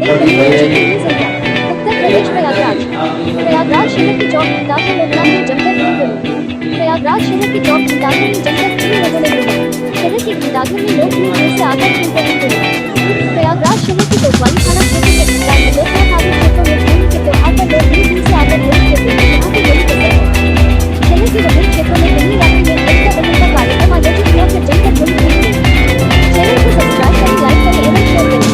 प्रयागराज प्रयागराज शहर की चौक दाखिल लोकला में जमकर प्रयागराज शहर की चौक दाखिल में जमकर 3 लोगों ने मिले। शहर के दाखिल में लोग दूर से आकर प्रयागराज शहर की कोतवाली थाना क्षेत्र के इलाके में लोकनाथ आदि क्षेत्रों में होली के त्योहार पर लोग दूर दूर से आकर होली खेलते हैं। यहाँ की होली के शहर के विभिन्न क्षेत्रों में कई इलाके में एकता बंधन का कार्यक्रम आयोजित हुआ फिर जमकर होली खेली गई। चैनल को सब्सक्राइब करें, लाइक करें एवं शेयर करें।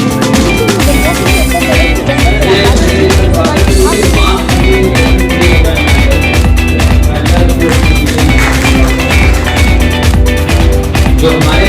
जो हमारे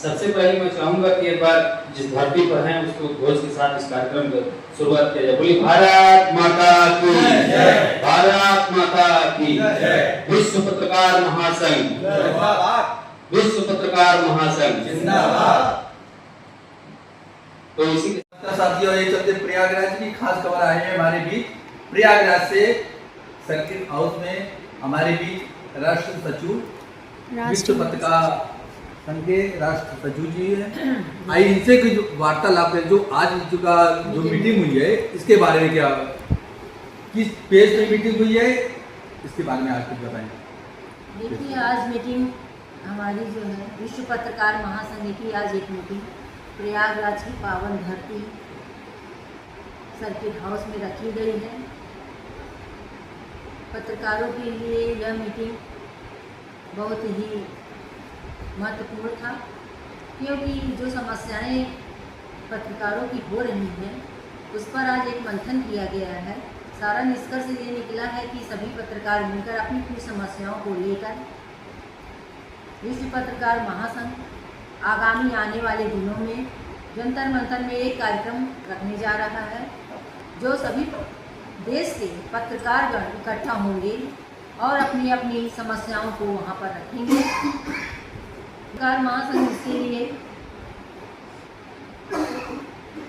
सबसे पहले मैं चाहूंगा कि एक बार जिस धरती पर हैं उसको घोष के साथ इस कार्यक्रम की शुरुआत किया जाए। बोली भारत माता की जय, भारत माता की जय। विश्व पत्रकार महासंघ जिंदाबाद, विश्व पत्रकार महासंघ जिंदाबाद। तो इसी साथियों, एक चलते प्रयागराज की खास खबर आई है हमारे बीच। प्रयागराज से सर्किट हाउस में हमारे बीच राष्ट्र सचिव विश्व पत्रकार संघ के राष्ट्र सचिव जी है। आइए इनसे कोई वार्तालाप है जो आज जो मीटिंग हुई है इसके बारे में, क्या किस पेज पे मीटिंग हुई है इसके बारे में आज कुछ बताएंगे। देखिए, आज मीटिंग हमारी जो है विश्व पत्रकार महासंघ की आज एक मीटिंग प्रयागराज की पावन धरती सर्किट हाउस में रखी गई है। पत्रकारों के लिए यह मीटिंग बहुत ही महत्वपूर्ण था, क्योंकि जो समस्याएं पत्रकारों की हो रही हैं उस पर आज एक मंथन किया गया है। सारा निष्कर्ष ये निकला है कि सभी पत्रकार मिलकर अपनी अपनी समस्याओं को लेकर विश्व पत्रकार महासंघ आगामी आने वाले दिनों में जंतर मंतर में एक कार्यक्रम रखने जा रहा है, जो सभी देश के पत्रकारगण इकट्ठा होंगे और अपनी अपनी समस्याओं को वहाँ पर रखेंगे। पत्रकार महासंघ इसके लिए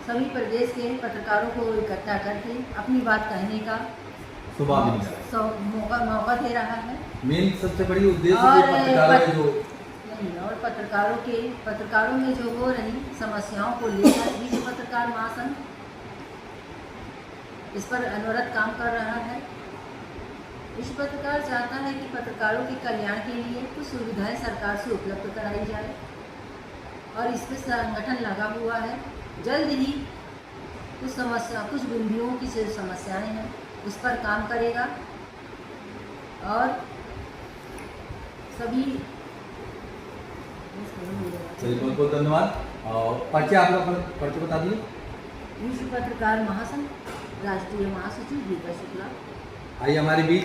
सभी प्रदेश के पत्रकारों को इकट्ठा करके अपनी बात कहने का मौका दे रहा है। मेन सबसे बड़ी उद्देश्य पत्रकारों में जो हो रही समस्याओं को लेकर विश्व पत्रकार महासंघ इस पर अनवरत काम कर रहा है। विश्व पत्रकार चाहता है कि पत्रकारों के कल्याण के लिए कुछ सुविधाएं सरकार से उपलब्ध कराई जाए और इस पर संगठन लगा हुआ है। जल्द ही कुछ बिंदुओं की जो समस्याएं हैं उस पर काम करेगा और सभी बहुत बहुत धन्यवाद। परिचय आपका परिचय बता दिए। विश्व पत्रकार महासंघ राष्ट्रीय महासचिव गीता शुक्ला। आइए हमारे बीच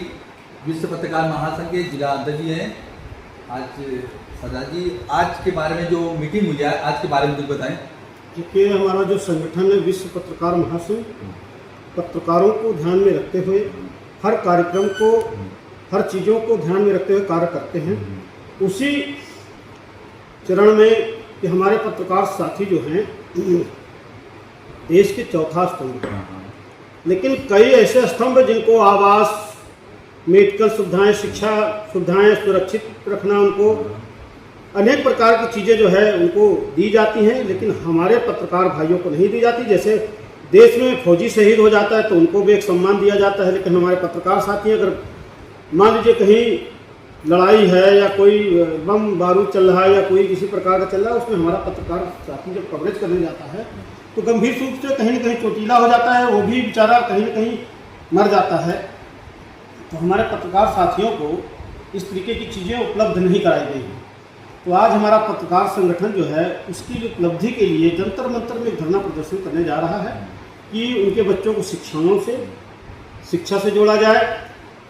विश्व पत्रकार महासंघ के जिला अध्यक्ष हैं आज सदा जी। आज के बारे में जो मीटिंग हुई है आज के बारे में कुछ बताएं। क्योंकि हमारा जो संगठन है विश्व पत्रकार महासंघ पत्रकारों को ध्यान में रखते हुए हर कार्यक्रम को हर चीज़ों को ध्यान में रखते हुए कार्य करते हैं। उसी चरण में कि हमारे पत्रकार साथी जो हैं देश के चौथा स्तंभ, लेकिन कई ऐसे स्तंभ जिनको आवास, मेडिकल सुविधाएं, शिक्षा सुविधाएं सुरक्षित रखना, उनको अनेक प्रकार की चीज़ें जो है उनको दी जाती हैं, लेकिन हमारे पत्रकार भाइयों को नहीं दी जाती। जैसे देश में फौजी शहीद हो जाता है तो उनको भी एक सम्मान दिया जाता है, लेकिन हमारे पत्रकार साथी अगर मान लीजिए कहीं लड़ाई है या कोई बम बारूद चल रहा है या कोई किसी प्रकार का चल रहा है, उसमें हमारा पत्रकार साथी जब कवरेज करने जाता है तो गंभीर रूप से कहीं न कहीं चोटीला हो जाता है, वो भी बेचारा कहीं न कहीं मर जाता है। तो हमारे पत्रकार साथियों को इस तरीके की चीज़ें उपलब्ध नहीं कराई गई हैं। तो आज हमारा पत्रकार संगठन जो है उसकी उपलब्धि के लिए जंतर मंतर में धरना प्रदर्शन करने जा रहा है कि उनके बच्चों को शिक्षा से जोड़ा जाए,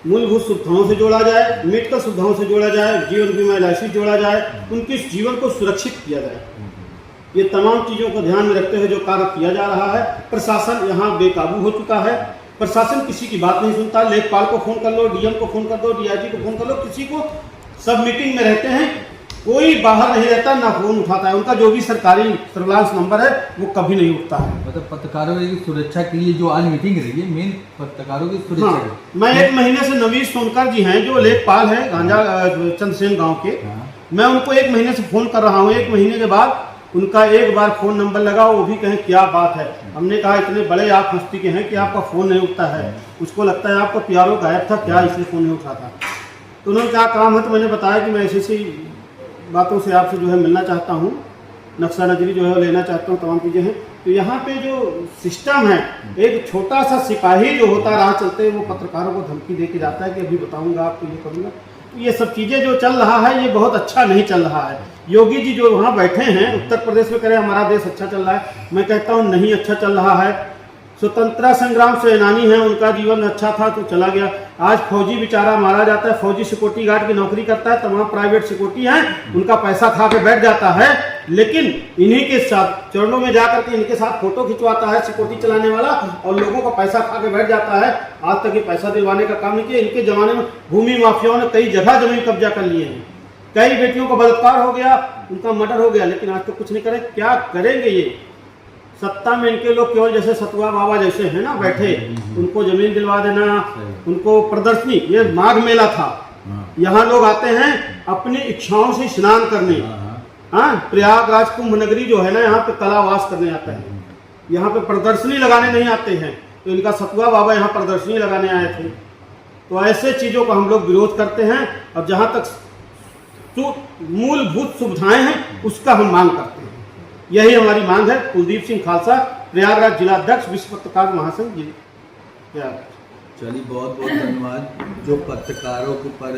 मूलभूत सुविधाओं से जोड़ा जाए, मेडिकल सुविधाओं से जोड़ा जाए, जीवन बीमा LIC जोड़ा जाए, उनके जीवन को सुरक्षित किया जाए। ये तमाम चीज़ों को ध्यान में रखते हुए जो कार्य किया जा रहा है, प्रशासन यहाँ बेकाबू हो चुका है। प्रशासन किसी की बात नहीं सुनता। लेखपाल को फ़ोन कर लो, DM को फ़ोन कर दो, DIG को फ़ोन कर लो, किसी को, सब मीटिंग में रहते हैं, कोई बाहर नहीं रहता, ना फ़ोन उठाता है। उनका जो भी सरकारी सर्विलांस नंबर है वो कभी नहीं उठता है। मतलब पत्रकारों की सुरक्षा के लिए जो आज मीटिंग रही है, मेन पत्रकारों की सुरक्षा। हाँ, मैं 1 महीने से नवीश सोनकर जी हैं जो लेखपाल हैं गांजा चंद्रसेन गांव के, मैं उनको 1 महीने से फ़ोन कर रहा हूँ। 1 महीने के बाद उनका एक बार फ़ोन नंबर लगा, वो भी कहें क्या बात है। हमने कहा इतने बड़े आप हस्ती के हैं कि आपका फ़ोन नहीं उठता है, उसको लगता है आपका PRO गायब था क्या, इसलिए फ़ोन नहीं उठा था। तो उन्होंने क्या काम है, तो मैंने बताया कि मैं ऐसी बातों से आपसे जो है मिलना चाहता हूँ, नक्शा नजरी जो है लेना चाहता हूँ, तमाम चीज़ें हैं। तो यहाँ पे जो सिस्टम है, एक छोटा सा सिपाही जो होता राह चलते वो पत्रकारों को धमकी दे के जाता है कि अभी बताऊँगा आपको, ये करूँगा। तो ये सब चीज़ें जो चल रहा है ये बहुत अच्छा नहीं चल रहा है। योगी जी जो वहाँ बैठे हैं उत्तर प्रदेश में, कह रहे हमारा देश अच्छा चल रहा है, मैं कहता हूँ नहीं अच्छा चल रहा है। स्वतंत्रता संग्राम सेनानी हैं, उनका जीवन अच्छा था तो चला गया। आज फौजी बेचारा मारा जाता है, फौजी सिक्योरिटी गार्ड की नौकरी करता है, तमाम प्राइवेट सिक्योरिटी हैं, उनका पैसा खा के बैठ जाता है, लेकिन इन्हीं के साथ चरणों में जाकर के इनके साथ फोटो खिंचवाता है सिक्योरिटी चलाने वाला, और लोगों का पैसा खा के बैठ जाता है। आज तक ये पैसा दिलवाने का काम नहीं किया। इनके ज़माने में भूमि माफियाओं ने कई जगह जमीन कब्जा कर लिए हैं, कई बेटियों का बलात्कार हो गया, उनका मर्डर हो गया, लेकिन आज तक कुछ नहीं करे। क्या करेंगे ये? सत्ता में इनके लोग केवल जैसे सतुआ बाबा जैसे हैं ना बैठे, उनको जमीन दिलवा देना, उनको प्रदर्शनी, ये माघ मेला था, यहाँ लोग आते हैं अपनी इच्छाओं से स्नान करने। हाँ, प्रयागराज कुंभ नगरी जो है ना, यहाँ पे कलावास करने आते हैं, यहाँ पे प्रदर्शनी लगाने नहीं आते हैं। तो इनका सतुआ बाबा यहाँ प्रदर्शनी लगाने आए थे। तो ऐसे चीज़ों का हम लोग विरोध करते हैं, और जहाँ तक जो मूलभूत सुविधाएं हैं उसका हम मांग करते हैं। यही हमारी मांग है। कुलदीप सिंह खालसा, प्रयागराज जिलाध्यक्ष, विश्व पत्रकार महासंघ जी। चलिए, बहुत बहुत धन्यवाद। जो पत्रकारों के ऊपर